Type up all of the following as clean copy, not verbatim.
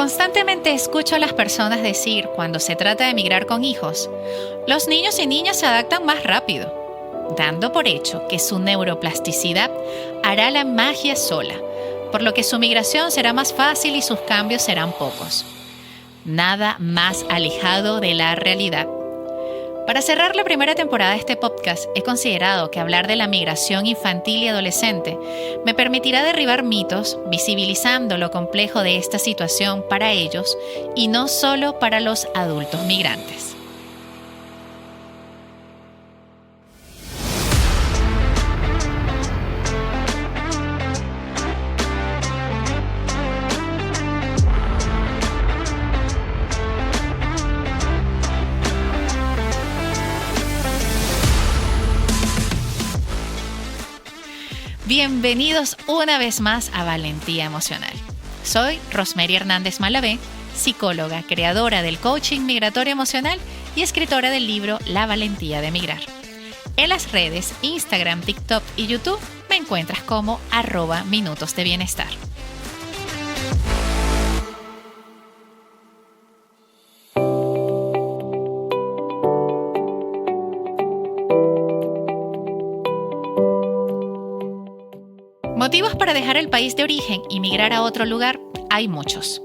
Constantemente escucho a las personas decir, cuando se trata de emigrar con hijos, los niños y niñas se adaptan más rápido, dando por hecho que su neuroplasticidad hará la magia sola, por lo que su migración será más fácil y sus cambios serán pocos. Nada más alejado de la realidad. Para cerrar la primera temporada de este podcast, he considerado que hablar de la migración infantil y adolescente me permitirá derribar mitos, visibilizando lo complejo de esta situación para ellos y no solo para los adultos migrantes. Bienvenidos una vez más a Valentía Emocional. Soy Rosemary Hernández Malavé, psicóloga, creadora del coaching migratorio emocional y escritora del libro La Valentía de Migrar. En las redes Instagram, TikTok y YouTube me encuentras como @Minutos de Bienestar. Motivos para dejar el país de origen y migrar a otro lugar hay muchos.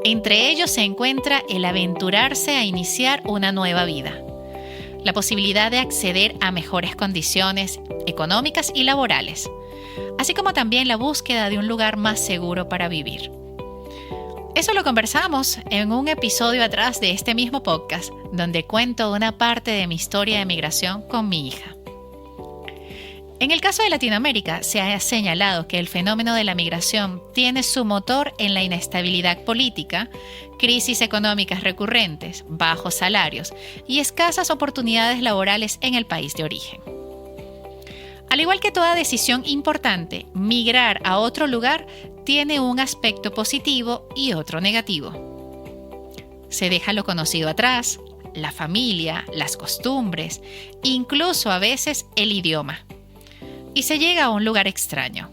Entre ellos se encuentra el aventurarse a iniciar una nueva vida, la posibilidad de acceder a mejores condiciones económicas y laborales, así como también la búsqueda de un lugar más seguro para vivir. Eso lo conversamos en un episodio atrás de este mismo podcast, donde cuento una parte de mi historia de migración con mi hija. En el caso de Latinoamérica, se ha señalado que el fenómeno de la migración tiene su motor en la inestabilidad política, crisis económicas recurrentes, bajos salarios y escasas oportunidades laborales en el país de origen. Al igual que toda decisión importante, migrar a otro lugar tiene un aspecto positivo y otro negativo. Se deja lo conocido atrás, la familia, las costumbres, incluso a veces el idioma. Y se llega a un lugar extraño,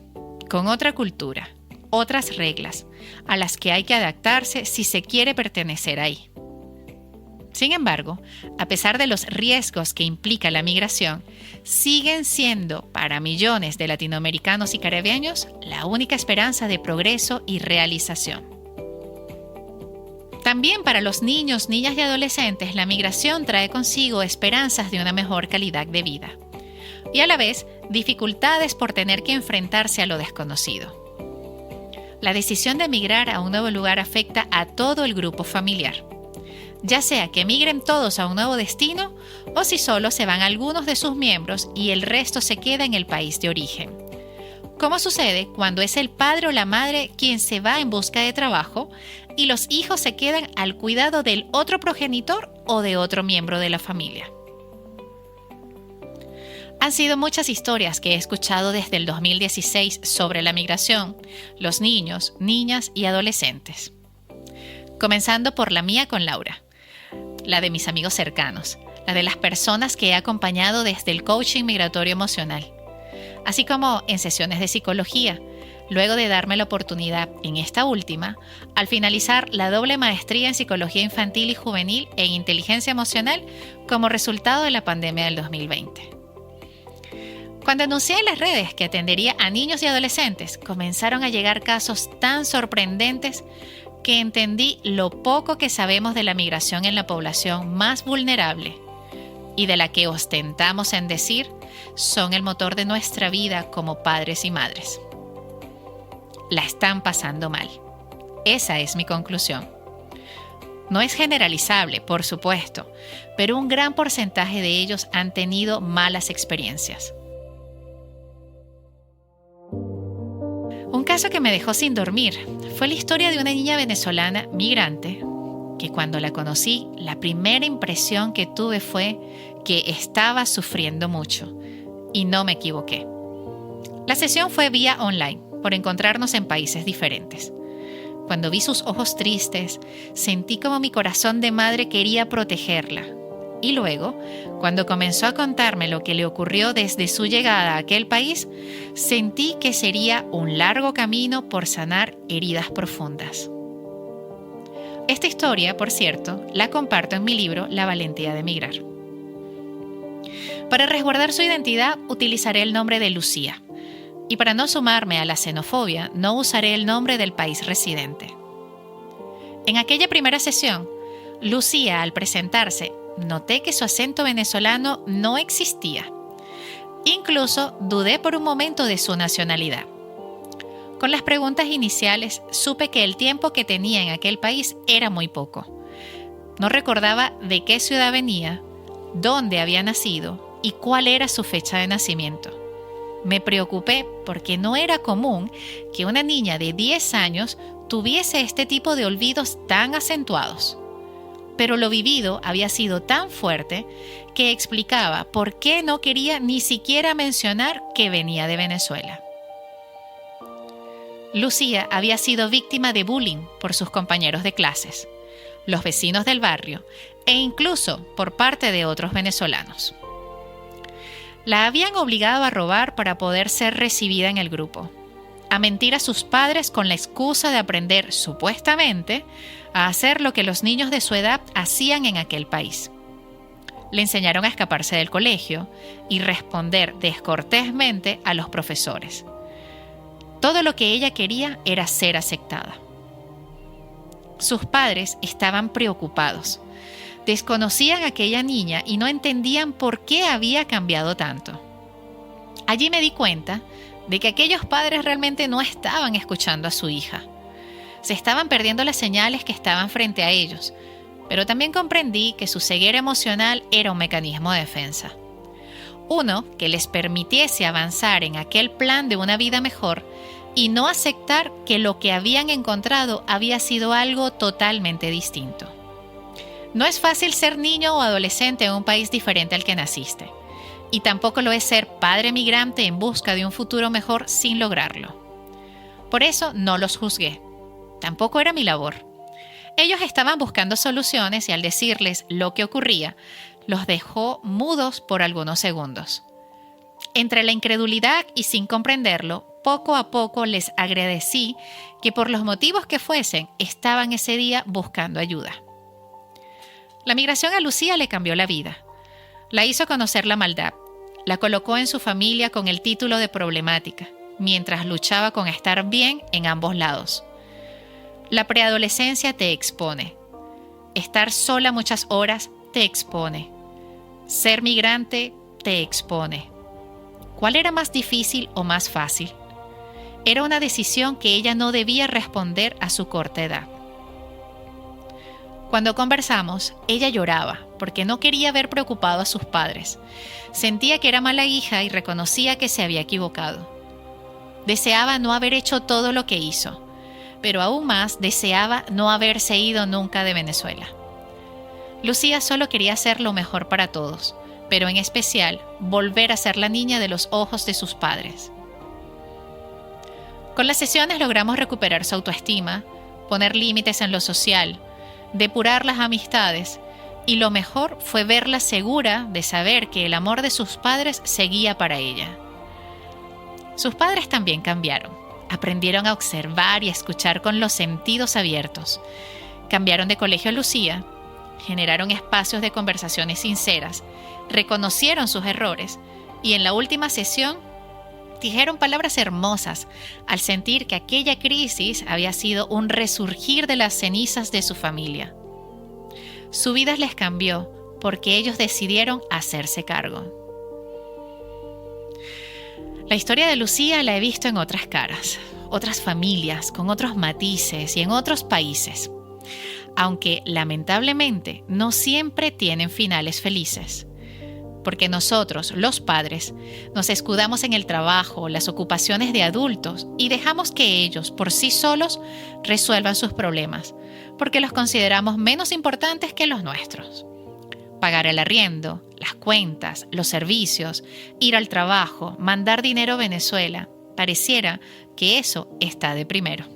con otra cultura, otras reglas, a las que hay que adaptarse si se quiere pertenecer ahí. Sin embargo, a pesar de los riesgos que implica la migración, siguen siendo para millones de latinoamericanos y caribeños la única esperanza de progreso y realización. También para los niños, niñas y adolescentes, la migración trae consigo esperanzas de una mejor calidad de vida. Y a la vez, dificultades por tener que enfrentarse a lo desconocido. La decisión de emigrar a un nuevo lugar afecta a todo el grupo familiar, ya sea que emigren todos a un nuevo destino o si solo se van algunos de sus miembros y el resto se queda en el país de origen. Como sucede cuando es el padre o la madre quien se va en busca de trabajo y los hijos se quedan al cuidado del otro progenitor o de otro miembro de la familia. Han sido muchas historias que he escuchado desde el 2016 sobre la migración, los niños, niñas y adolescentes. Comenzando por la mía con Laura, la de mis amigos cercanos, la de las personas que he acompañado desde el coaching migratorio emocional, así como en sesiones de psicología, luego de darme la oportunidad en esta última, al finalizar la doble maestría en psicología infantil y juvenil e inteligencia emocional como resultado de la pandemia del 2020. Cuando anuncié en las redes que atendería a niños y adolescentes, comenzaron a llegar casos tan sorprendentes que entendí lo poco que sabemos de la migración en la población más vulnerable y de la que ostentamos en decir son el motor de nuestra vida como padres y madres. La están pasando mal. Esa es mi conclusión. No es generalizable, por supuesto, pero un gran porcentaje de ellos han tenido malas experiencias. Un caso que me dejó sin dormir fue la historia de una niña venezolana migrante que cuando la conocí, la primera impresión que tuve fue que estaba sufriendo mucho y no me equivoqué. La sesión fue vía online por encontrarnos en países diferentes. Cuando vi sus ojos tristes, sentí como mi corazón de madre quería protegerla. Y luego, cuando comenzó a contarme lo que le ocurrió desde su llegada a aquel país, sentí que sería un largo camino por sanar heridas profundas. Esta historia, por cierto, la comparto en mi libro La valentía de emigrar. Para resguardar su identidad, utilizaré el nombre de Lucía. Y para no sumarme a la xenofobia, no usaré el nombre del país residente. En aquella primera sesión, Lucía, al presentarse, noté que su acento venezolano no existía. Incluso dudé por un momento de su nacionalidad. Con las preguntas iniciales, supe que el tiempo que tenía en aquel país era muy poco. No recordaba de qué ciudad venía, dónde había nacido y cuál era su fecha de nacimiento. Me preocupé porque no era común que una niña de 10 años tuviese este tipo de olvidos tan acentuados. Pero lo vivido había sido tan fuerte que explicaba por qué no quería ni siquiera mencionar que venía de Venezuela. Lucía había sido víctima de bullying por sus compañeros de clases, los vecinos del barrio e incluso por parte de otros venezolanos. La habían obligado a robar para poder ser recibida en el grupo, a mentir a sus padres con la excusa de aprender, supuestamente, a hacer lo que los niños de su edad hacían en aquel país. Le enseñaron a escaparse del colegio y responder descortésmente a los profesores. Todo lo que ella quería era ser aceptada. Sus padres estaban preocupados. Desconocían a aquella niña y no entendían por qué había cambiado tanto. Allí me di cuenta de que aquellos padres realmente no estaban escuchando a su hija. Se estaban perdiendo las señales que estaban frente a ellos, pero también comprendí que su ceguera emocional era un mecanismo de defensa. Uno que les permitiese avanzar en aquel plan de una vida mejor y no aceptar que lo que habían encontrado había sido algo totalmente distinto. No es fácil ser niño o adolescente en un país diferente al que naciste, y tampoco lo es ser padre migrante en busca de un futuro mejor sin lograrlo. Por eso no los juzgué. Tampoco era mi labor. Ellos estaban buscando soluciones y al decirles lo que ocurría, los dejó mudos por algunos segundos. Entre la incredulidad y sin comprenderlo, poco a poco les agradecí que por los motivos que fuesen, estaban ese día buscando ayuda. La migración a Lucía le cambió la vida. La hizo conocer la maldad. La colocó en su familia con el título de problemática, mientras luchaba con estar bien en ambos lados. La preadolescencia te expone. Estar sola muchas horas te expone. Ser migrante te expone. ¿Cuál era más difícil o más fácil? Era una decisión que ella no debía responder a su corta edad. Cuando conversamos, ella lloraba porque no quería ver preocupado a sus padres. Sentía que era mala hija y reconocía que se había equivocado. Deseaba no haber hecho todo lo que hizo, pero aún más deseaba no haberse ido nunca de Venezuela. Lucía solo quería hacer lo mejor para todos, pero en especial volver a ser la niña de los ojos de sus padres. Con las sesiones logramos recuperar su autoestima, poner límites en lo social, depurar las amistades, y lo mejor fue verla segura de saber que el amor de sus padres seguía para ella. Sus padres también cambiaron. Aprendieron a observar y a escuchar con los sentidos abiertos. Cambiaron de colegio a Lucía, generaron espacios de conversaciones sinceras, reconocieron sus errores y en la última sesión dijeron palabras hermosas al sentir que aquella crisis había sido un resurgir de las cenizas de su familia. Su vida les cambió porque ellos decidieron hacerse cargo. La historia de Lucía la he visto en otras caras, otras familias, con otros matices y en otros países, aunque lamentablemente no siempre tienen finales felices. Porque nosotros, los padres, nos escudamos en el trabajo, las ocupaciones de adultos y dejamos que ellos, por sí solos, resuelvan sus problemas, porque los consideramos menos importantes que los nuestros. Pagar el arriendo, las cuentas, los servicios, ir al trabajo, mandar dinero a Venezuela, pareciera que eso está de primero.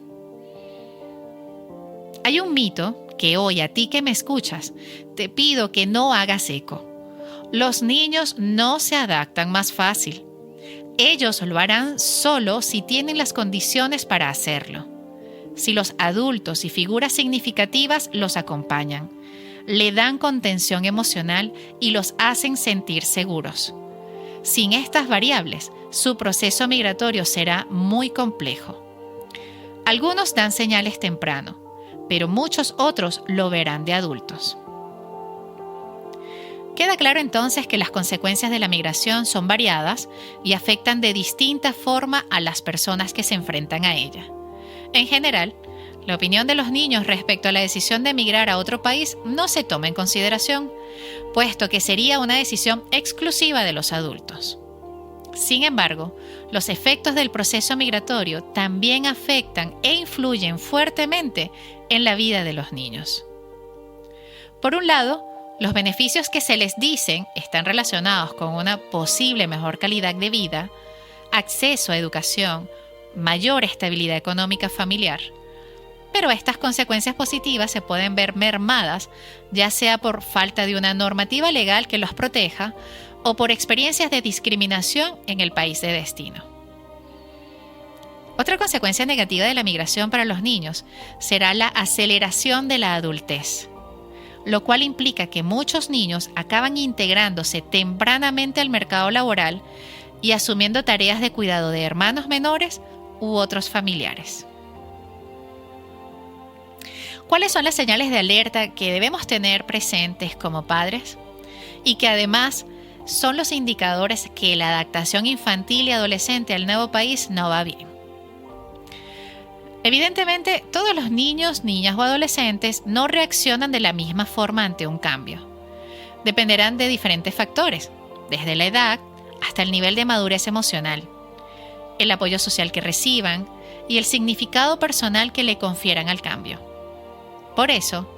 Hay un mito que hoy a ti que me escuchas, te pido que no hagas eco. Los niños no se adaptan más fácil. Ellos lo harán solo si tienen las condiciones para hacerlo. si los adultos y figuras significativas los acompañan, le dan contención emocional y los hacen sentir seguros. Sin estas variables, su proceso migratorio será muy complejo. Algunos dan señales temprano, pero muchos otros lo verán de adultos. Queda claro entonces que las consecuencias de la migración son variadas y afectan de distinta forma a las personas que se enfrentan a ella. En general, la opinión de los niños respecto a la decisión de emigrar a otro país no se toma en consideración, puesto que sería una decisión exclusiva de los adultos. Sin embargo, los efectos del proceso migratorio también afectan e influyen fuertemente en la vida de los niños. Por un lado, los beneficios que se les dicen están relacionados con una posible mejor calidad de vida, acceso a educación, mayor estabilidad económica familiar. Pero estas consecuencias positivas se pueden ver mermadas, ya sea por falta de una normativa legal que los proteja o por experiencias de discriminación en el país de destino. Otra consecuencia negativa de la migración para los niños será la aceleración de la adultez, lo cual implica que muchos niños acaban integrándose tempranamente al mercado laboral y asumiendo tareas de cuidado de hermanos menores u otros familiares. ¿Cuáles son las señales de alerta que debemos tener presentes como padres? Y que además son los indicadores que la adaptación infantil y adolescente al nuevo país no va bien. Evidentemente, todos los niños, niñas o adolescentes no reaccionan de la misma forma ante un cambio. Dependerán de diferentes factores, desde la edad hasta el nivel de madurez emocional, el apoyo social que reciban y el significado personal que le confieran al cambio. Por eso,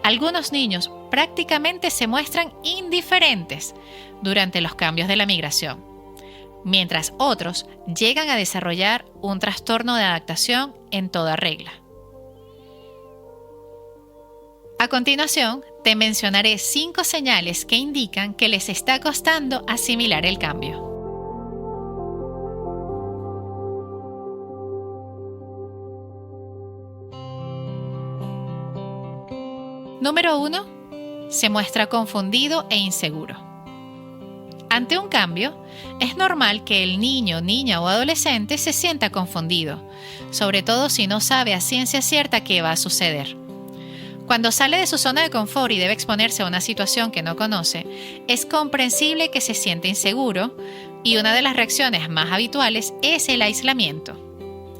algunos niños prácticamente se muestran indiferentes durante los cambios de la migración, mientras otros llegan a desarrollar un trastorno de adaptación en toda regla. A continuación, te mencionaré 5 señales que indican que les está costando asimilar el cambio. Número 1. Se muestra confundido e inseguro. Ante un cambio, es normal que el niño, niña o adolescente se sienta confundido, sobre todo si no sabe a ciencia cierta qué va a suceder. Cuando sale de su zona de confort y debe exponerse a una situación que no conoce, es comprensible que se siente inseguro y una de las reacciones más habituales es el aislamiento.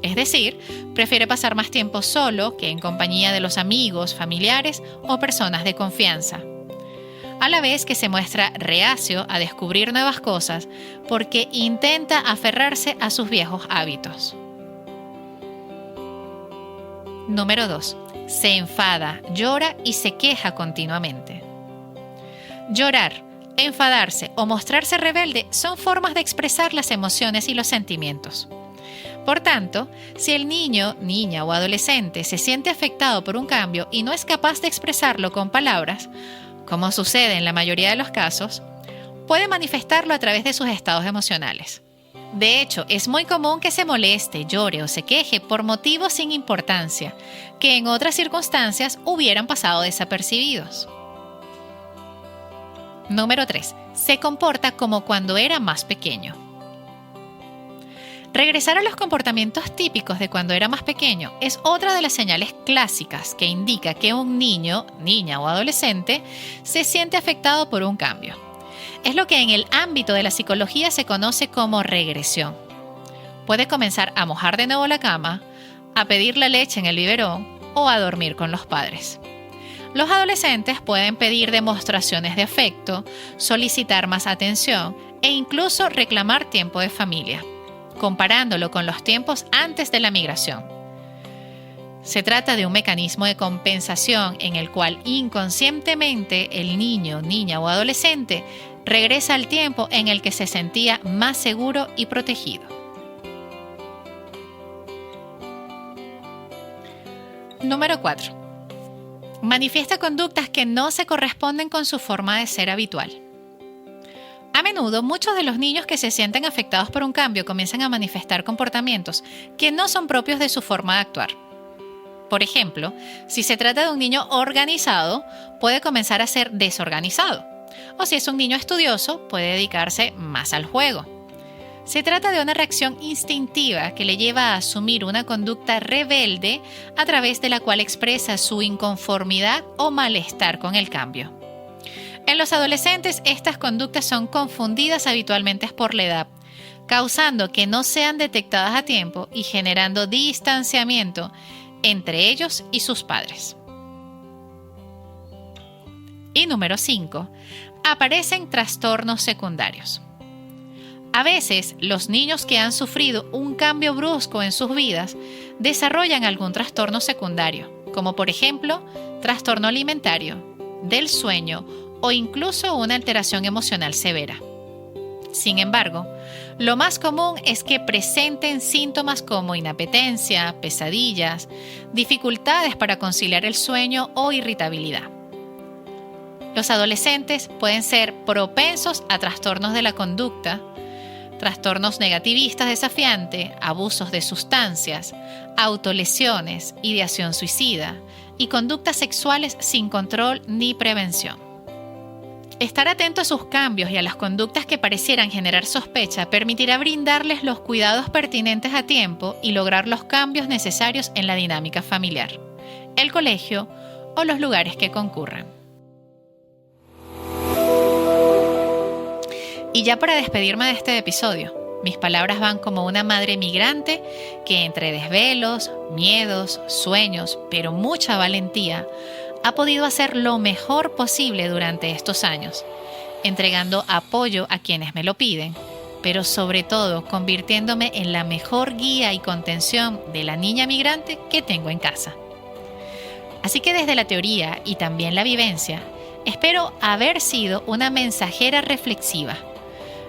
Es decir, prefiere pasar más tiempo solo que en compañía de los amigos, familiares o personas de confianza. A la vez que se muestra reacio a descubrir nuevas cosas porque intenta aferrarse a sus viejos hábitos. Número 2. Se enfada, llora y se queja continuamente. Llorar, enfadarse o mostrarse rebelde son formas de expresar las emociones y los sentimientos. Por tanto, si el niño, niña o adolescente se siente afectado por un cambio y no es capaz de expresarlo con palabras, como sucede en la mayoría de los casos, puede manifestarlo a través de sus estados emocionales. De hecho, es muy común que se moleste, llore o se queje por motivos sin importancia, que en otras circunstancias hubieran pasado desapercibidos. Número 3. Se comporta como cuando era más pequeño. Regresar a los comportamientos típicos de cuando era más pequeño es otra de las señales clásicas que indica que un niño, niña o adolescente se siente afectado por un cambio. Es lo que en el ámbito de la psicología se conoce como regresión. Puede comenzar a mojar de nuevo la cama, a pedir la leche en el biberón o a dormir con los padres. Los adolescentes pueden pedir demostraciones de afecto, solicitar más atención e incluso reclamar tiempo de familia, comparándolo con los tiempos antes de la migración. Se trata de un mecanismo de compensación en el cual inconscientemente el niño, niña o adolescente regresa al tiempo en el que se sentía más seguro y protegido. Número 4. Manifiesta conductas que no se corresponden con su forma de ser habitual. A menudo, muchos de los niños que se sienten afectados por un cambio comienzan a manifestar comportamientos que no son propios de su forma de actuar. Por ejemplo, si se trata de un niño organizado, puede comenzar a ser desorganizado. O si es un niño estudioso, puede dedicarse más al juego. Se trata de una reacción instintiva que le lleva a asumir una conducta rebelde a través de la cual expresa su inconformidad o malestar con el cambio. En los adolescentes, estas conductas son confundidas habitualmente por la edad, causando que no sean detectadas a tiempo y generando distanciamiento entre ellos y sus padres. Y número 5. Aparecen trastornos secundarios. A veces, los niños que han sufrido un cambio brusco en sus vidas desarrollan algún trastorno secundario, como por ejemplo, trastorno alimentario, del sueño o incluso una alteración emocional severa. Sin embargo, lo más común es que presenten síntomas como inapetencia, pesadillas, dificultades para conciliar el sueño o irritabilidad. Los adolescentes pueden ser propensos a trastornos de la conducta, trastornos negativistas desafiantes, abusos de sustancias, autolesiones, ideación suicida y conductas sexuales sin control ni prevención. Estar atento a sus cambios y a las conductas que parecieran generar sospecha permitirá brindarles los cuidados pertinentes a tiempo y lograr los cambios necesarios en la dinámica familiar, el colegio o los lugares que concurran. Y ya para despedirme de este episodio, mis palabras van como una madre migrante que entre desvelos, miedos, sueños, pero mucha valentía, ha podido hacer lo mejor posible durante estos años, entregando apoyo a quienes me lo piden, pero sobre todo convirtiéndome en la mejor guía y contención de la niña migrante que tengo en casa. Así que desde la teoría y también la vivencia, espero haber sido una mensajera reflexiva,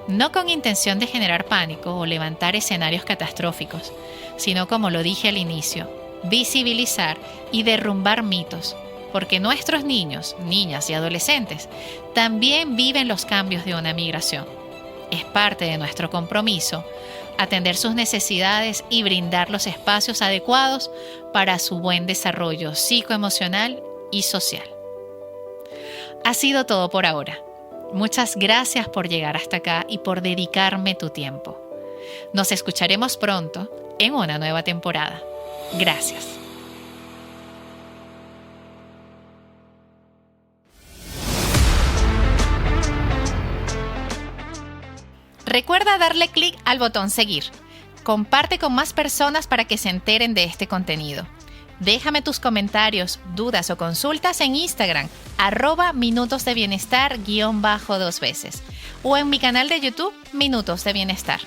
no con intención de generar pánico o levantar escenarios catastróficos, sino como lo dije al inicio, visibilizar y derrumbar mitos, porque nuestros niños, niñas y adolescentes también viven los cambios de una migración. Es parte de nuestro compromiso atender sus necesidades y brindar los espacios adecuados para su buen desarrollo psicoemocional y social. Ha sido todo por ahora. Muchas gracias por llegar hasta acá y por dedicarme tu tiempo. Nos escucharemos pronto en una nueva temporada. Gracias. Recuerda darle clic al botón seguir. Comparte con más personas para que se enteren de este contenido. Déjame tus comentarios, dudas o consultas en Instagram, @minutosdebienestar_2 o en mi canal de YouTube, Minutos de Bienestar.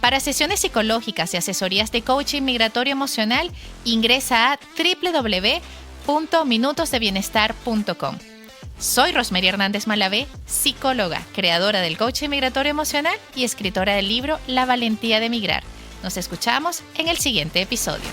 Para sesiones psicológicas y asesorías de coaching migratorio emocional, ingresa a www.minutosdebienestar.com. Soy Rosemary Hernández Malavé, psicóloga, creadora del coaching migratorio emocional y escritora del libro La valentía de migrar. Nos escuchamos en el siguiente episodio.